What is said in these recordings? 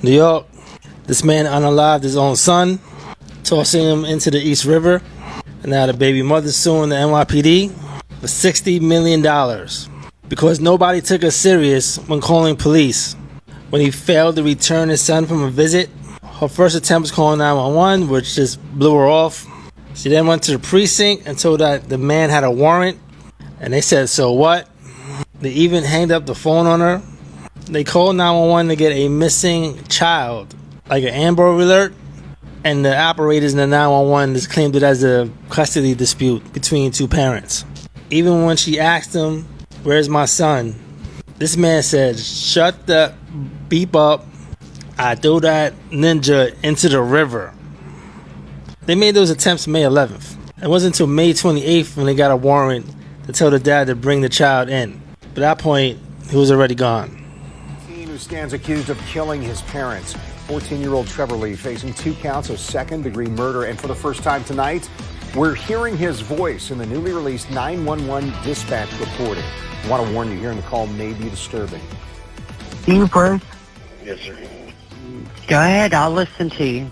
New York. This man unalived his own son, tossing him into the East River. And now the baby mother's suing the NYPD for $60 million because nobody took her serious when calling police. When he failed to return his son from a visit, her first attempt was calling 911, which just blew her off. She then went to the precinct and told that the man had a warrant, and they said, so what? They even hanged up the phone on her. They called 911 to get a missing child, like an Amber Alert, and the operators in the 911 just claimed it as a custody dispute between two parents. Even when she asked him, where's my son? This man said, shut the beep up. I threw that ninja into the river. They made those attempts May 11th. It wasn't until May 28th when they got a warrant to tell the dad to bring the child in. But at that point, he was already gone. Teen who stands accused of killing his parents. 14-year-old Trevor Lee facing 2 counts of second-degree murder. And for the first time tonight, we're hearing his voice in the newly released 911 dispatch recording. I want to warn you, hearing the call may be disturbing. You first? Yes, sir. Go ahead, I'll listen to you.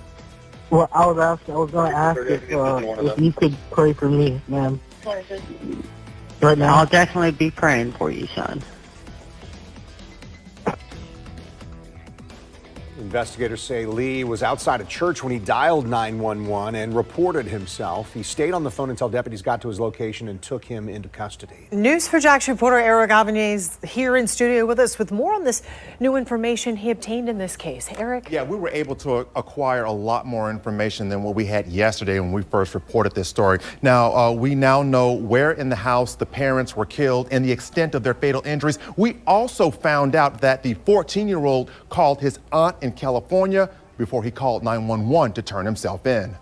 Well, I was going to ask if you could pray for me, ma'am. Right now? I'll definitely be praying for you, son. Investigators say Lee was outside a church when he dialed 911 and reported himself. He stayed on the phone until deputies got to his location and took him into custody. News4Jax reporter Eric Avanier is here in studio with us with more on this new information he obtained in this case. Eric? Yeah, we were able to acquire a lot more information than what we had yesterday when we first reported this story. Now, we now know where in the house the parents were killed and the extent of their fatal injuries. We also found out that the 14-year-old called his aunt in California before he called 911 to turn himself in.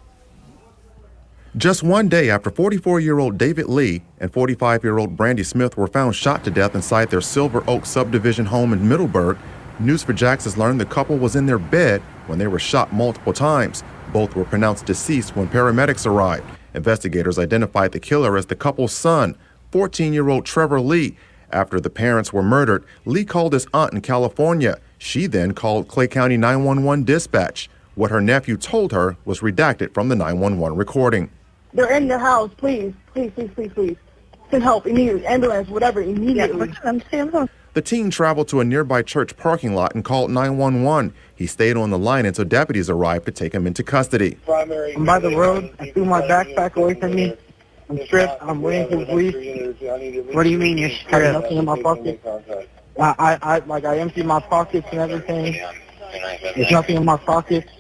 Just one day after 44-year-old David Lee and 45-year-old Brandy Smith were found shot to death inside their Silver Oak subdivision home in Middleburg, News4Jax has learned the couple was in their bed when they were shot multiple times. Both were pronounced deceased when paramedics arrived. Investigators identified the killer as the couple's son, 14-year-old Trevor Lee. After the parents were murdered, Lee called his aunt in California. She then called Clay County 911 dispatch. What her nephew told her was redacted from the 911 recording. They're in the house. Please, please, please, please, please. Send help immediately. Ambulance, whatever, immediately. The teen traveled to a nearby church parking lot and called 911. He stayed on the line until deputies arrived to take him into custody. I'm by the road. I threw my backpack away from me. I'm stripped. I'm waiting for the police. What do you mean you're I have stripped? nothing in my pocket. I emptied my pockets and everything. There's nothing in my pockets.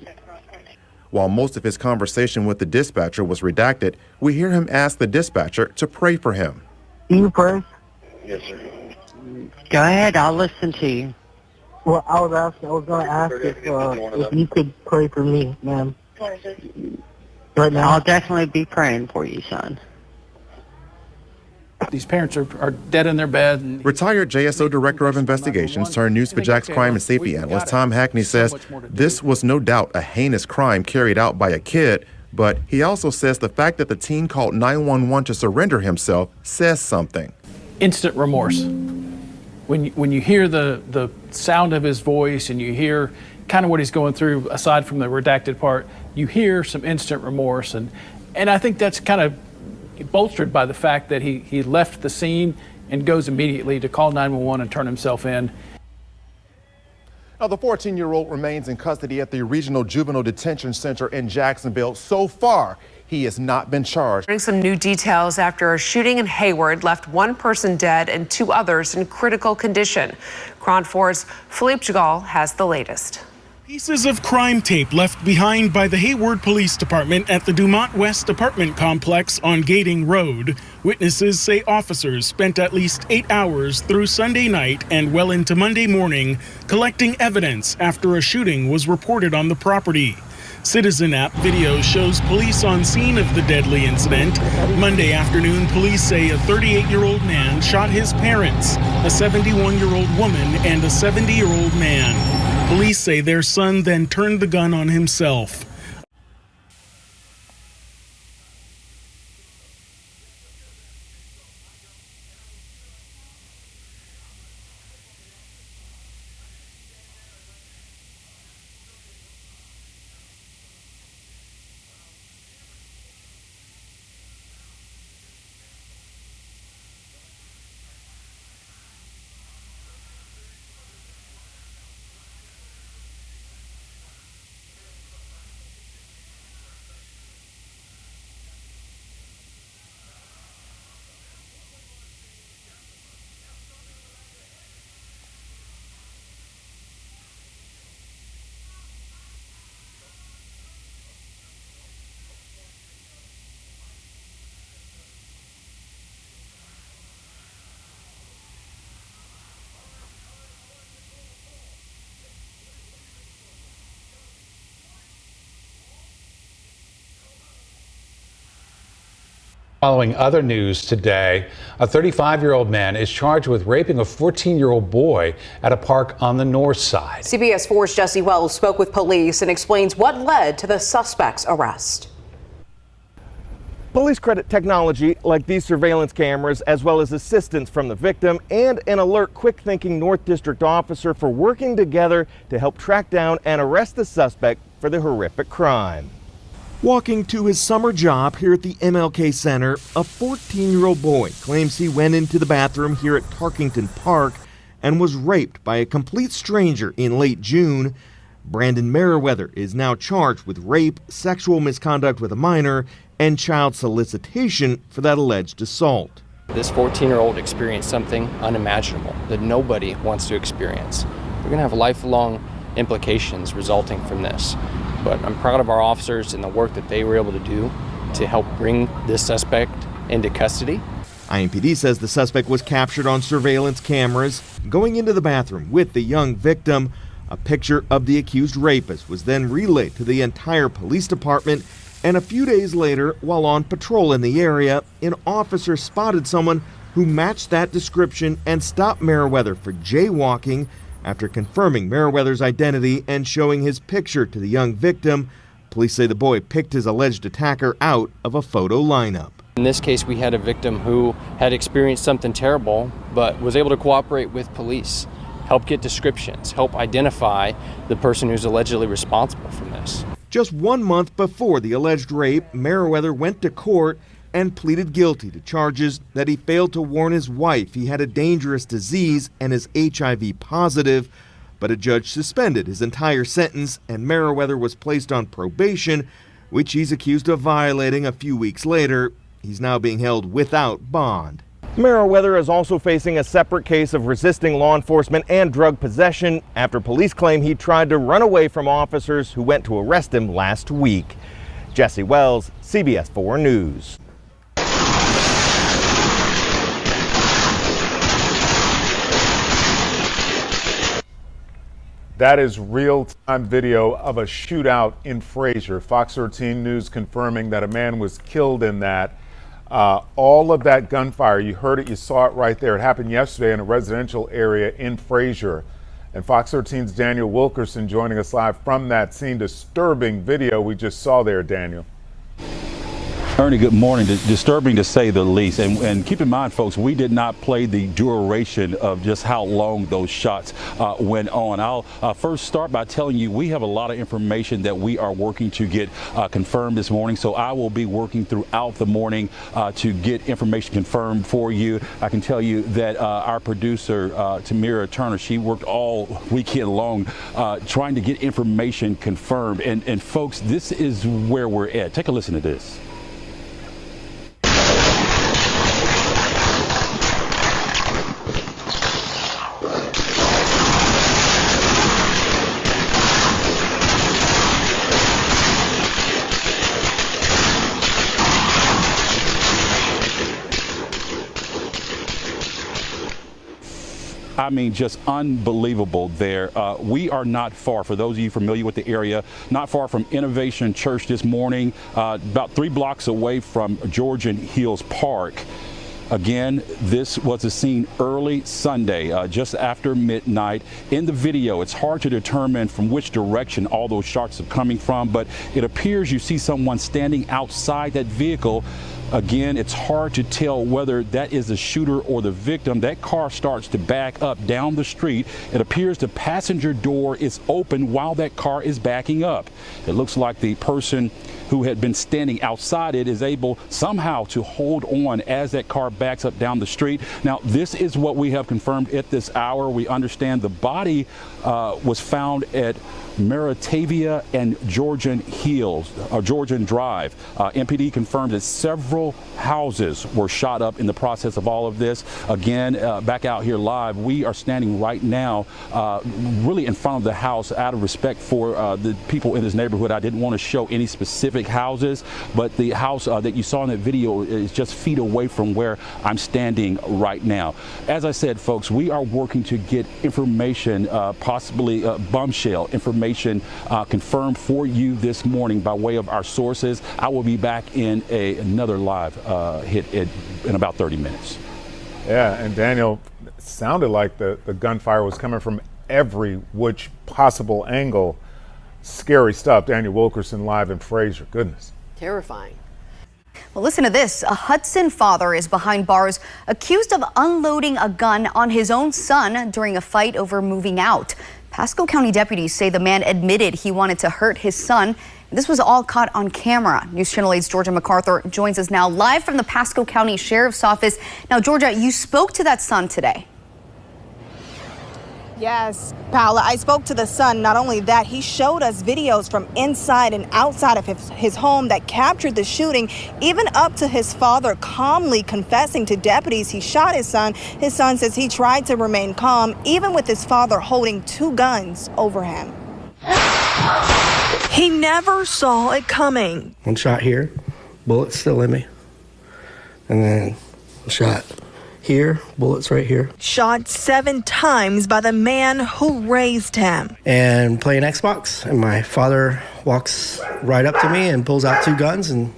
While most of his conversation with the dispatcher was redacted, we hear him ask the dispatcher to pray for him. You first? Yes, sir. Go ahead, I'll listen to you. Well, I was going to ask if you could pray for me, ma'am. Right now? I'll definitely be praying for you, son. These parents are dead in their bed. And Retired JSO Director of Investigations turned News4Jax crime and safety analyst Tom Hackney says this was no doubt a heinous crime carried out by a kid, but he also says the fact that the teen called 911 to surrender himself says something. instant remorse. When you hear the sound of his voice and you hear kind of what he's going through, aside from the redacted part, you hear some instant remorse. And I think that's kind of bolstered by the fact that he left the scene and goes immediately to call 911 and turn himself in. Now, the 14-year-old remains in custody at the Regional Juvenile Detention Center in Jacksonville. So far, he has not been charged. Some new details after a shooting in Hayward left one person dead and two others in critical condition. Cron 4's Philippe Jagal has the latest. Pieces of crime tape left behind by the Hayward Police Department at the Dumont West apartment complex on Gating Road. Witnesses say officers spent at least 8 hours through Sunday night and well into Monday morning collecting evidence after a shooting was reported on the property. Citizen app video shows police on scene of the deadly incident. Monday afternoon, police say a 38-year-old man shot his parents, a 71-year-old woman, and a 70-year-old man. Police say their son then turned the gun on himself. Following other news today, a 35-year-old man is charged with raping a 14-year-old boy at a park on the north side. CBS 4's Jesse Wells spoke with police and explains what led to the suspect's arrest. Police credit technology like these surveillance cameras, as well as assistance from the victim and an alert, quick-thinking North District officer for working together to help track down and arrest the suspect for the horrific crime. Walking to his summer job here at the MLK Center, a 14-year-old boy claims he went into the bathroom here at Tarkington Park and was raped by a complete stranger in late June. Brandon Merriweather is now charged with rape, sexual misconduct with a minor, and child solicitation for that alleged assault. This 14-year-old experienced something unimaginable that nobody wants to experience. We're going to have lifelong implications resulting from this. But I'm proud of our officers and the work that they were able to do to help bring this suspect into custody. NYPD says the suspect was captured on surveillance cameras going into the bathroom with the young victim. A picture of the accused rapist was then relayed to the entire police department, and a few days later, while on patrol in the area, an officer spotted someone who matched that description and stopped Merriweather for jaywalking. After confirming Merriweather's identity and showing his picture to the young victim, police say the boy picked his alleged attacker out of a photo lineup. In this case, we had a victim who had experienced something terrible, but was able to cooperate with police, help get descriptions, help identify the person who's allegedly responsible for this. Just 1 month before the alleged rape, Merriweather went to court and pleaded guilty to charges that he failed to warn his wife he had a dangerous disease and is HIV positive. But a judge suspended his entire sentence, and Merriweather was placed on probation, which he's accused of violating a few weeks later. He's now being held without bond. Merriweather is also facing a separate case of resisting law enforcement and drug possession after police claim he tried to run away from officers who went to arrest him last week. Jesse Wells, CBS 4 News. That is real-time video of a shootout in Frayser. Fox 13 News confirming that a man was killed in that. All of that gunfire, you heard it, you saw it right there. It happened yesterday in a residential area in Frayser. And Fox 13's Daniel Wilkerson joining us live from that scene. Disturbing video we just saw there, Daniel. Ernie, good morning. Disturbing to say the least. And keep in mind, folks, we did not play the duration of just how long those shots went on. I'll first start by telling you we have a lot of information that we are working to get confirmed this morning. So I will be working throughout the morning to get information confirmed for you. I can tell you that our producer, Tamira Turner, she worked all weekend long trying to get information confirmed. And folks, this is where we're at. Take a listen to this. I mean, just unbelievable there. We are not far, for those of you familiar with the area, not far from Innovation Church this morning, about 3 blocks away from Georgian Hills Park. Again, this was a scene early Sunday, just after midnight. In the video, it's hard to determine from which direction all those shots are coming from, but it appears you see someone standing outside that vehicle. Again, it's hard to tell whether that is the shooter or the victim. That car starts to back up down the street. It appears the passenger door is open while that car is backing up. It looks like the person who had been standing outside it is able somehow to hold on as that car backs up down the street. Now, this is what we have confirmed at this hour. We understand the body was found at Meritavia and Georgian Hills, Georgian Drive. NPD confirmed that several houses were shot up in the process of all of this. Again, back out here live, we are standing right now really in front of the house out of respect for the people in this neighborhood. I didn't want to show any specific houses, but the house that you saw in that video is just feet away from where I'm standing right now. As I said, folks, we are working to get information, possibly bombshell information confirmed for you this morning by way of our sources. I will be back in another live alive hit it in about 30 minutes. Yeah, and Daniel, it sounded like the gunfire was coming from every which possible angle. Scary stuff. Daniel Wilkerson live in Frayser. Goodness. Terrifying. Well, listen to this. A Hudson father is behind bars accused of unloading a gun on his own son during a fight over moving out. Pasco County deputies say the man admitted he wanted to hurt his son. This was all caught on camera. News Channel 8's Georgia MacArthur joins us now live from the Pasco County Sheriff's Office. Now, Georgia, you spoke to that son today. Yes, Paula, I spoke to the son. Not only that, he showed us videos from inside and outside of his home that captured the shooting, even up to his father calmly confessing to deputies he shot his son. His son says he tried to remain calm, even with his father holding two guns over him. He never saw it coming. One shot here, bullet still in me, and then a shot here, bullets right here. Shot 7 times by the man who raised him. And playing Xbox, and my father walks right up to me and pulls out two guns and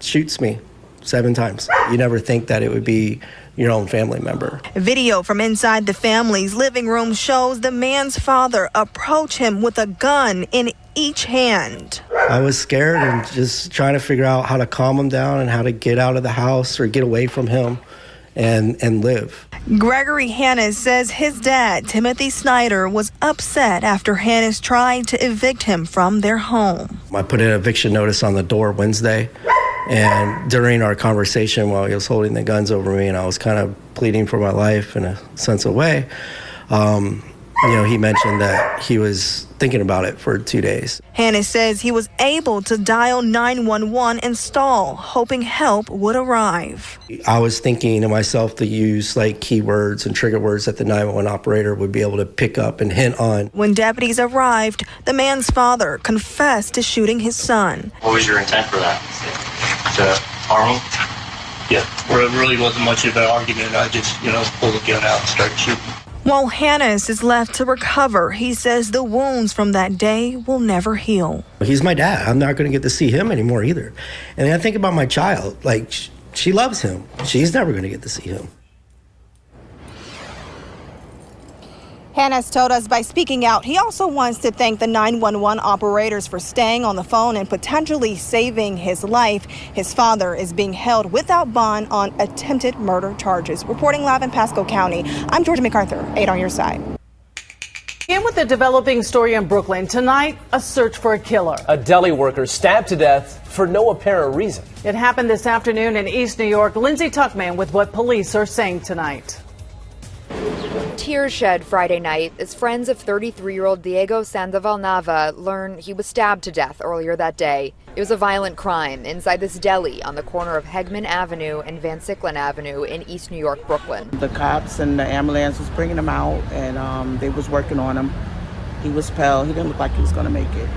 shoots me 7 times. You never think that it would be your own family member. Video from inside the family's living room shows the man's father approach him with a gun in each hand. I was scared and just trying to figure out how to calm him down and how to get out of the house or get away from him and live. Gregory Hannes says his dad, Timothy Snyder, was upset after Hannes tried to evict him from their home. I put an eviction notice on the door Wednesday, and during our conversation while he was holding the guns over me and I was kind of pleading for my life in a sense of way, he mentioned that he was thinking about it for 2 days. Hannes says he was able to dial 911 and stall, hoping help would arrive. I was thinking to myself to use like keywords and trigger words that the 911 operator would be able to pick up and hint on. When deputies arrived, the man's father confessed to shooting his son. What was your intent for that? To harm him? Yeah, well, it really wasn't much of an argument. I just, pulled the gun out and started shooting. While Hannes is left to recover, he says the wounds from that day will never heal. He's my dad. I'm not going to get to see him anymore either. And I think about my child. Like, she loves him. She's never going to get to see him. Hannes told us by speaking out, he also wants to thank the 911 operators for staying on the phone and potentially saving his life. His father is being held without bond on attempted murder charges. Reporting live in Pasco County, I'm Georgia MacArthur, 8 on your side. And with a developing story in Brooklyn, tonight, a search for a killer. A deli worker stabbed to death for no apparent reason. It happened this afternoon in East New York. Lindsay Tuckman with what police are saying tonight. Tears shed Friday night as friends of 33-year-old Diego Sandoval Nava learn he was stabbed to death earlier that day. It was a violent crime inside this deli on the corner of Hegman Avenue and Van Siclen Avenue in East New York, Brooklyn. The cops and the ambulance was bringing him out, and they was working on him. He was pale. He didn't look like he was going to make it.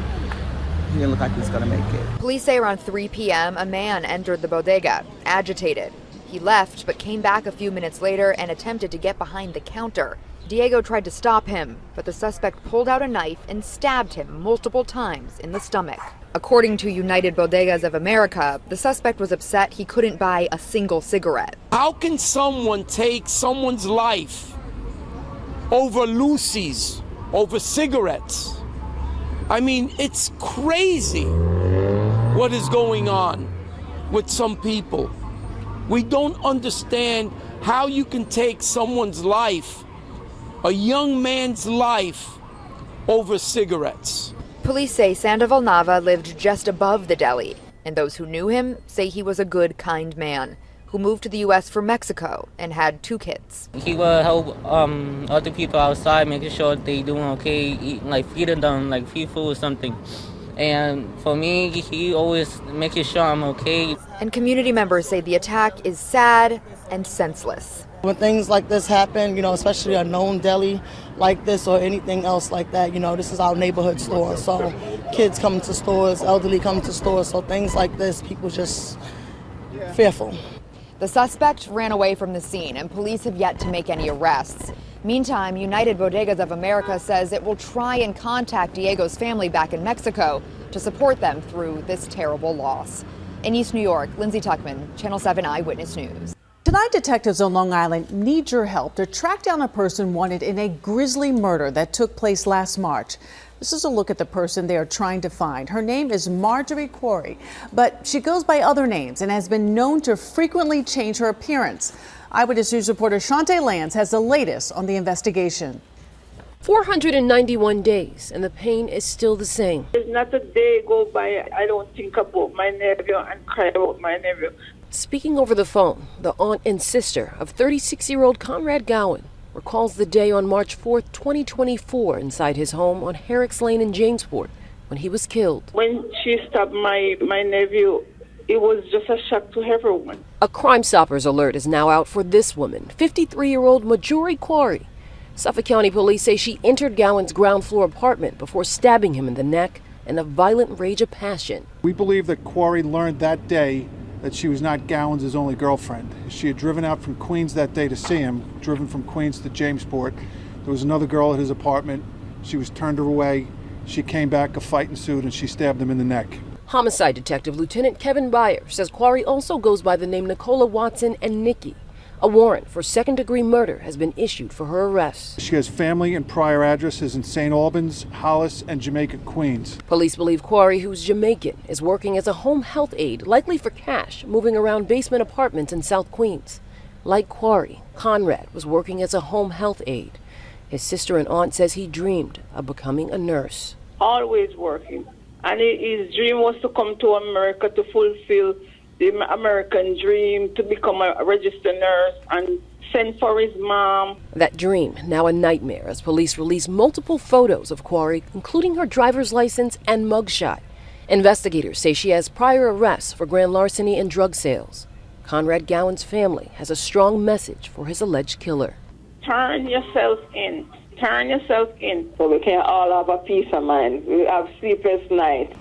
Police say around 3 p.m., a man entered the bodega, agitated. He left, but came back a few minutes later and attempted to get behind the counter. Diego tried to stop him, but the suspect pulled out a knife and stabbed him multiple times in the stomach. According to United Bodegas of America, the suspect was upset he couldn't buy a single cigarette. How can someone take someone's life over Lucy's, over cigarettes? I mean, it's crazy what is going on with some people. We don't understand how you can take someone's life, a young man's life, over cigarettes. Police say Sandoval Nava lived just above the deli, and those who knew him say he was a good, kind man who moved to the U.S. from Mexico and had 2 kids. He will help other people outside, making sure they doing okay, eating, feeding them, free food or something. And for me, he always making sure I'm okay. And community members say the attack is sad and senseless. When things like this happen, especially a known deli like this or anything else like that, this is our neighborhood store. So kids come to stores, elderly come to stores. So things like this, people just fearful. The suspect ran away from the scene, and police have yet to make any arrests. Meantime, United Bodegas of America says it will try and contact Diego's family back in Mexico to support them through this terrible loss. In East New York, Lindsay Tuckman, Channel 7 Eyewitness News. Tonight, detectives on Long Island need your help to track down a person wanted in a grisly murder that took place last March. This is a look at the person they are trying to find. Her name is Marjorie Quarry, but she goes by other names and has been known to frequently change her appearance. Eyewitness News reporter Shantae Lance has the latest on the investigation. 491 days, and the pain is still the same. There's not a day go by I don't think about my nephew and cry about my nephew. Speaking over the phone, the aunt and sister of 36-year-old Conrad Gowan recalls the day on March 4th, 2024, inside his home on Herrick's Lane in Jamesport when he was killed. When she stabbed my nephew, it was just a shock to everyone. A Crime Stoppers alert is now out for this woman, 53-year-old Marjorie Quarry. Suffolk County police say she entered Gowan's ground floor apartment before stabbing him in the neck in a violent rage of passion. We believe that Quarry learned that day that she was not Gowan's only girlfriend. She had driven out from Queens that day to see him, driven from Queens to Jamesport. There was another girl at his apartment. She was turned away. She came back, a fight ensued, and she stabbed him in the neck. Homicide Detective Lieutenant Kevin Byer says Quarry also goes by the name Nicola Watson and Nikki. A warrant for second-degree murder has been issued for her arrest. She has family and prior addresses in St. Albans, Hollis, and Jamaica, Queens. Police believe Quarry, who's Jamaican, is working as a home health aide, likely for cash, moving around basement apartments in South Queens. Like Quarry, Conrad was working as a home health aide. His sister and aunt says he dreamed of becoming a nurse. Always working. And his dream was to come to America to fulfill the American dream, to become a registered nurse and send for his mom. That dream, now a nightmare, as police release multiple photos of Quarry, including her driver's license and mugshot. Investigators say she has prior arrests for grand larceny and drug sales. Conrad Gowan's family has a strong message for his alleged killer. Turn yourself in. Turn yourself in. So we can all have a peace of mind. We have sleepless nights.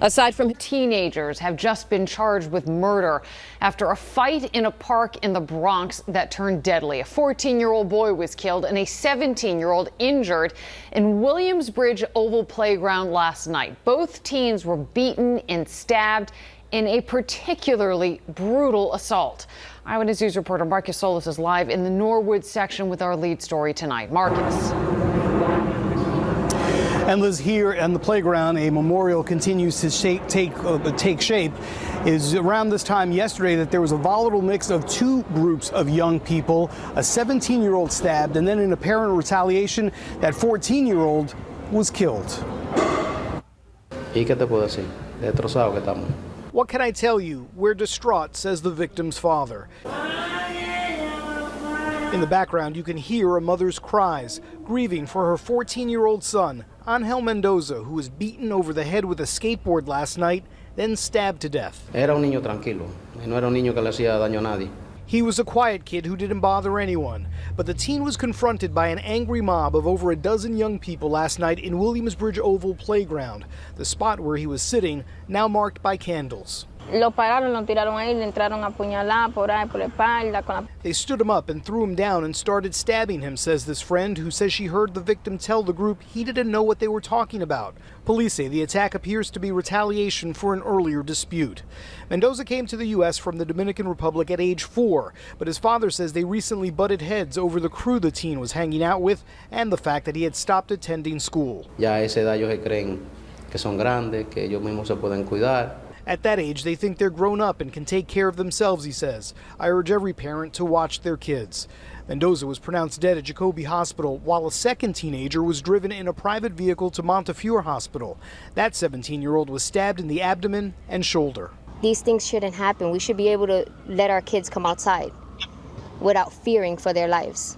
Aside from teenagers have just been charged with murder after a fight in a park in the Bronx that turned deadly. A 14-year-old boy was killed and a 17-year-old injured in Williamsbridge Oval Playground last night. Both teens were beaten and stabbed in a particularly brutal assault. Eyewitness News reporter Marcus Solis is live in the Norwood section with our lead story tonight. Marcus. And Liz, here on the playground, a memorial continues to take shape. Is around this time yesterday that there was a volatile mix of two groups of young people, a 17-year-old stabbed, and then in apparent retaliation, that 14-year-old was killed. What can I tell you? We're distraught, says the victim's father. In the background, you can hear a mother's cries, grieving for her 14-year-old son, Angel Mendoza, who was beaten over the head with a skateboard last night, then stabbed to death. Era un niño tranquilo, no era un niño que le hacía daño a nadie. He was a quiet kid who didn't bother anyone, but the teen was confronted by an angry mob of over a dozen young people last night in Williamsbridge Oval Playground, the spot where he was sitting, now marked by candles. Lo pararon, lo tiraron ahí, le entraron a apuñalar por ahí, por la espalda. Con la... They stood him up and threw him down and started stabbing him, says this friend who says she heard the victim tell the group he didn't know what they were talking about. Police say the attack appears to be retaliation for an earlier dispute. Mendoza came to the U.S. from the Dominican Republic at age 4, but his father says they recently butted heads over the crew the teen was hanging out with and the fact that he had stopped attending school. Ya a esa edad ellos se creen que son grandes, que ellos mismos se pueden cuidar. At that age, they think they're grown up and can take care of themselves, he says. I urge every parent to watch their kids. Mendoza was pronounced dead at Jacoby Hospital, while a second teenager was driven in a private vehicle to Montefiore Hospital. That 17-year-old was stabbed in the abdomen and shoulder. These things shouldn't happen. We should be able to let our kids come outside without fearing for their lives.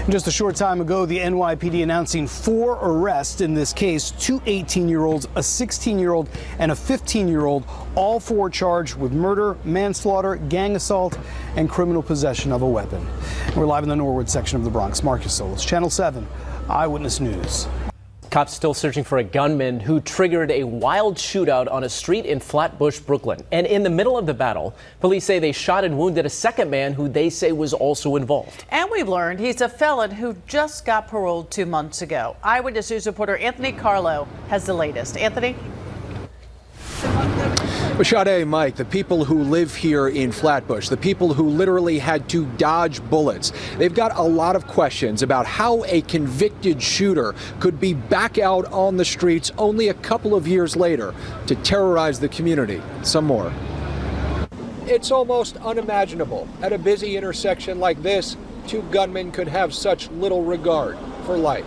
Just a short time ago, the NYPD announcing 4 arrests in this case, 2 18-year-olds, a 16-year-old, and a 15-year-old, all 4 charged with murder, manslaughter, gang assault, and criminal possession of a weapon. We're live in the Norwood section of the Bronx. Marcus Solis, Channel 7, Eyewitness News. Cops still searching for a gunman who triggered a wild shootout on a street in Flatbush, Brooklyn. And in the middle of the battle, police say they shot and wounded a second man who they say was also involved. And we've learned he's a felon who just got paroled 2 months ago. Eyewitness News reporter Anthony Carlo has the latest. Anthony? Sade, Mike, the people who live here in Flatbush, the people who literally had to dodge bullets, they've got a lot of questions about how a convicted shooter could be back out on the streets only a couple of years later to terrorize the community. Some more. It's almost unimaginable. At a busy intersection like this, two gunmen could have such little regard for life.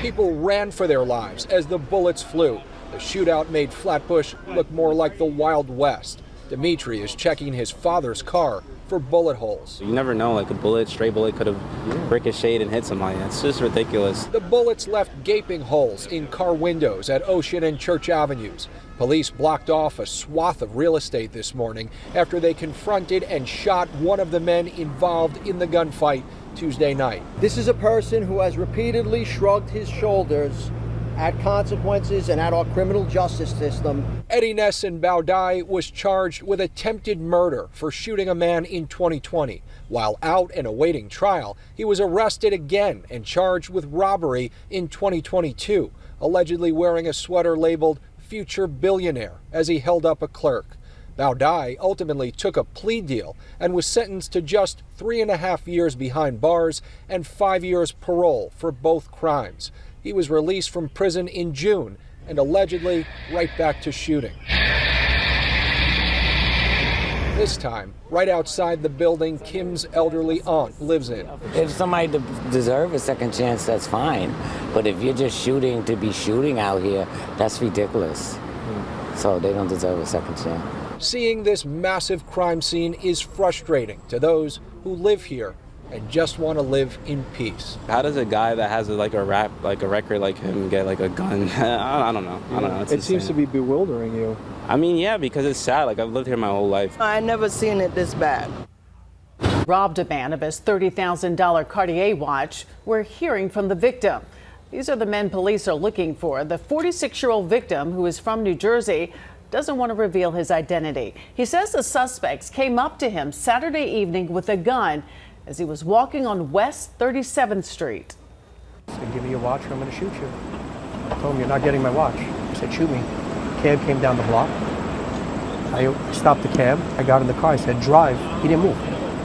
People ran for their lives as the bullets flew. The shootout made Flatbush look more like the Wild West. Dimitri is checking his father's car for bullet holes. You never know, like a stray bullet could have ricocheted and hit somebody. It's just ridiculous. The bullets left gaping holes in car windows at Ocean and Church Avenues. Police blocked off a swath of real estate this morning after they confronted and shot one of the men involved in the gunfight Tuesday night. This is a person who has repeatedly shrugged his shoulders at consequences and at our criminal justice system. Eddie Ness in Bodega was charged with attempted murder for shooting a man in 2020. While out and awaiting trial, he was arrested again and charged with robbery in 2022, allegedly wearing a sweater labeled Future Billionaire as he held up a clerk. Bodega ultimately took a plea deal and was sentenced to just 3.5 years behind bars and 5 years parole for both crimes. He was released from prison in June and allegedly right back to shooting. This time, right outside the building Kim's elderly aunt lives in. If somebody deserves a second chance, that's fine. But if you're just shooting to be shooting out here, that's ridiculous. So they don't deserve a second chance. Seeing this massive crime scene is frustrating to those who live here and just want to live in peace. How does a guy that has a record like him get like a gun? I don't know. It seems to be bewildering you. I mean, yeah, because it's sad. Like, I've lived here my whole life. I never seen it this bad. Robbed a man of his $30,000 Cartier watch. We're hearing from the victim. These are the men police are looking for. The 46-year-old victim, who is from New Jersey, doesn't want to reveal his identity. He says the suspects came up to him Saturday evening with a gun as he was walking on West 37th Street. He said, "Give me your watch or I'm going to shoot you." I told him, "You're not getting my watch." He said, "Shoot me." Cab came down the block. I stopped the cab. I got in the car. I said, "Drive." He didn't move.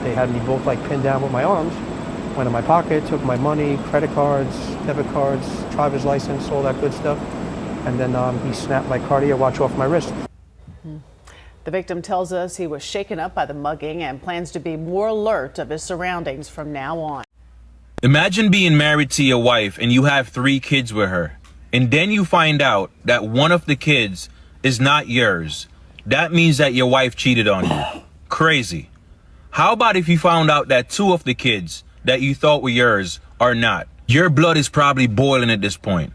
They had me both like pinned down with my arms. Went in my pocket, took my money, credit cards, debit cards, driver's license, all that good stuff. And then he snapped my Cartier watch off my wrist. The victim tells us he was shaken up by the mugging and plans to be more alert of his surroundings from now on. Imagine being married to your wife and you have 3 kids with her, and then you find out that one of the kids is not yours. That means that your wife cheated on you. Crazy. How about if you found out that 2 of the kids that you thought were yours are not? Your blood is probably boiling at this point.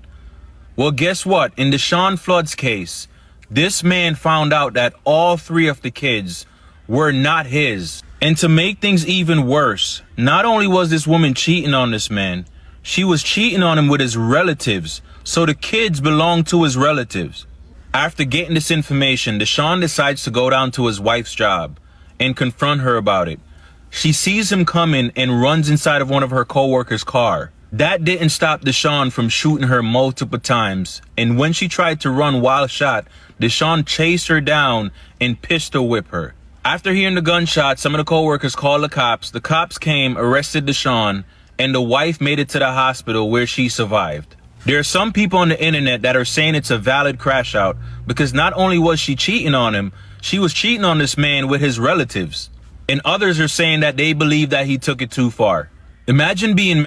Well, guess what? In the Sean Flood's case, this man found out that all 3 of the kids were not his. And to make things even worse, not only was this woman cheating on this man, she was cheating on him with his relatives. So the kids belonged to his relatives. After getting this information, Deshaun decides to go down to his wife's job and confront her about it. She sees him coming and runs inside of one of her co-workers' car. That didn't stop Deshaun from shooting her multiple times. And when she tried to run while shot, Deshaun chased her down and pistol whipped her. After hearing the gunshot, some of the co-workers called the cops. The cops came, arrested Deshaun, and the wife made it to the hospital where she survived. There are some people on the internet that are saying it's a valid crash out because not only was she cheating on him, she was cheating on this man with his relatives. And others are saying that they believe that he took it too far. Imagine being